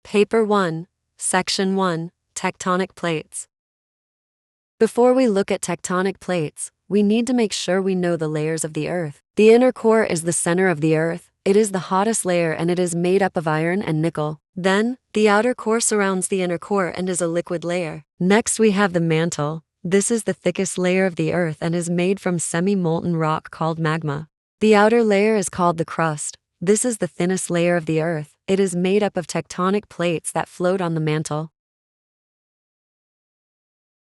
Paper 1, Section 1, Tectonic Plates. Before we look at tectonic plates, we need to make sure we know the layers of the Earth. The inner core is the center of the Earth. It is the hottest layer and it is made up of iron and nickel. Then, the outer core surrounds the inner core and is a liquid layer. Next we have the mantle. This is the thickest layer of the Earth and is made from semi-molten rock called magma. The outer layer is called the crust. This is the thinnest layer of the Earth. It is made up of tectonic plates that float on the mantle.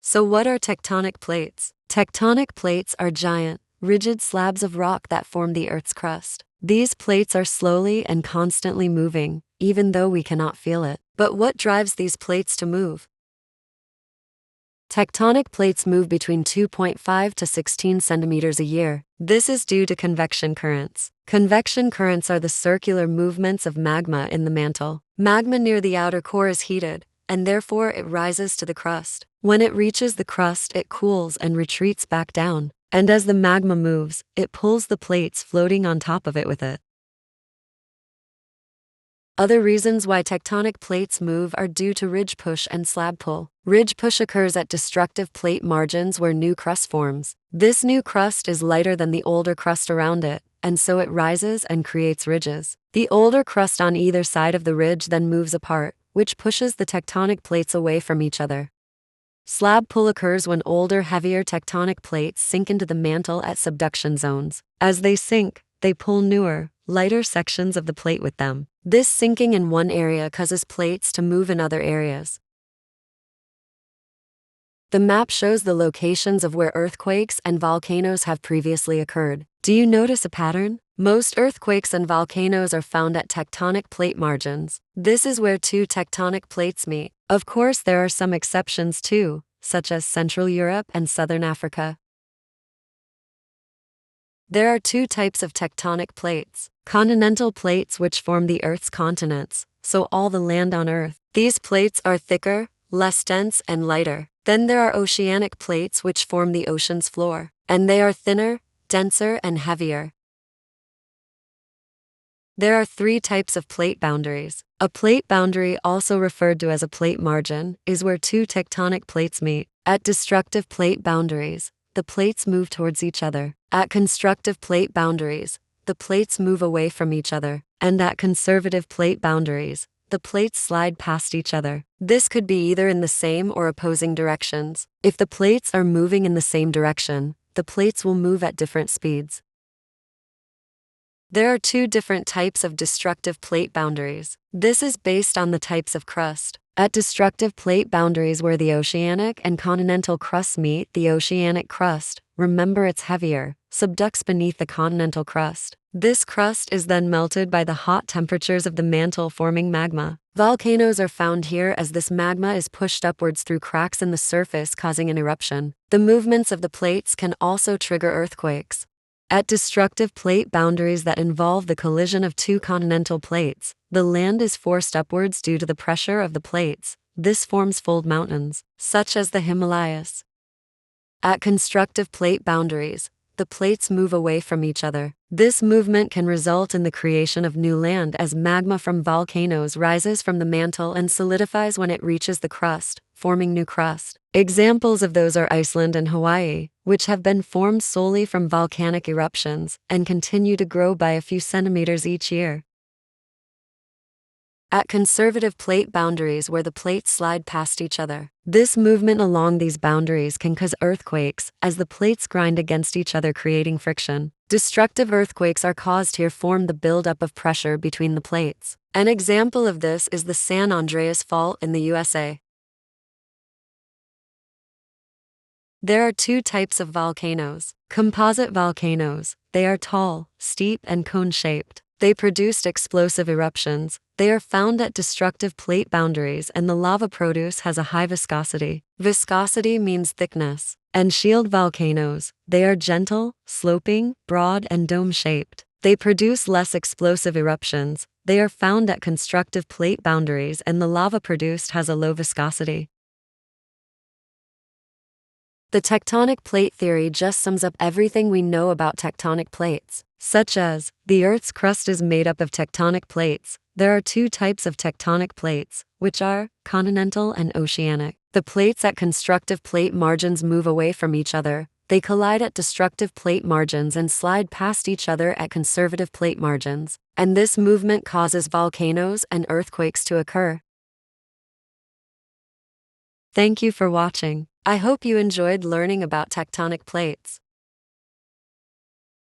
So what are tectonic plates? Tectonic plates are giant, rigid slabs of rock that form the Earth's crust. These plates are slowly and constantly moving, even though we cannot feel it. But what drives these plates to move? Tectonic plates move between 2.5 to 16 centimeters a year. This is due to convection currents. Convection currents are the circular movements of magma in the mantle. Magma near the outer core is heated, and therefore it rises to the crust. When it reaches the crust, it cools and retreats back down. And as the magma moves, it pulls the plates floating on top of it with it. Other reasons why tectonic plates move are due to ridge push and slab pull. Ridge push occurs at destructive plate margins where new crust forms. This new crust is lighter than the older crust around it, and so it rises and creates ridges. The older crust on either side of the ridge then moves apart, which pushes the tectonic plates away from each other. Slab pull occurs when older, heavier tectonic plates sink into the mantle at subduction zones. As they sink, they pull newer, lighter sections of the plate with them. This sinking in one area causes plates to move in other areas. The map shows the locations of where earthquakes and volcanoes have previously occurred. Do you notice a pattern? Most earthquakes and volcanoes are found at tectonic plate margins. This is where two tectonic plates meet. Of course, there are some exceptions too, such as Central Europe and Southern Africa. There are two types of tectonic plates. Continental plates, which form the Earth's continents, so all the land on Earth. These plates are thicker, less dense, and lighter. Then there are oceanic plates, which form the ocean's floor, and they are thinner, denser, and heavier. There are three types of plate boundaries. A plate boundary, also referred to as a plate margin, is where two tectonic plates meet. At destructive plate boundaries, the plates move towards each other. At constructive plate boundaries, the plates move away from each other. And at conservative plate boundaries, the plates slide past each other. This could be either in the same or opposing directions. If the plates are moving in the same direction, the plates will move at different speeds. There are two different types of destructive plate boundaries. This is based on the types of crust. At destructive plate boundaries where the oceanic and continental crusts meet, the oceanic crust, remember it's heavier, subducts beneath the continental crust. This crust is then melted by the hot temperatures of the mantle, forming magma. Volcanoes are found here as this magma is pushed upwards through cracks in the surface, causing an eruption. The movements of the plates can also trigger earthquakes. At destructive plate boundaries that involve the collision of two continental plates, the land is forced upwards due to the pressure of the plates. This forms fold mountains, such as the Himalayas. At constructive plate boundaries, the plates move away from each other. This movement can result in the creation of new land as magma from volcanoes rises from the mantle and solidifies when it reaches the crust, forming new crust. Examples of those are Iceland and Hawaii, which have been formed solely from volcanic eruptions and continue to grow by a few centimeters each year. At conservative plate boundaries where the plates slide past each other, this movement along these boundaries can cause earthquakes as the plates grind against each other, creating friction. Destructive earthquakes are caused here from the buildup of pressure between the plates. An example of this is the San Andreas Fault in the USA. There are two types of volcanoes. Composite volcanoes. They are tall, steep, and cone-shaped. They produced explosive eruptions. They are found at destructive plate boundaries and the lava produced has a high viscosity. Viscosity means thickness. And shield volcanoes. They are gentle, sloping, broad, and dome-shaped. They produce less explosive eruptions. They are found at constructive plate boundaries and the lava produced has a low viscosity. The tectonic plate theory just sums up everything we know about tectonic plates, such as the Earth's crust is made up of tectonic plates. There are two types of tectonic plates, which are continental and oceanic. The plates at constructive plate margins move away from each other. They collide at destructive plate margins and slide past each other at conservative plate margins. And this movement causes volcanoes and earthquakes to occur. Thank you for watching. I hope you enjoyed learning about tectonic plates.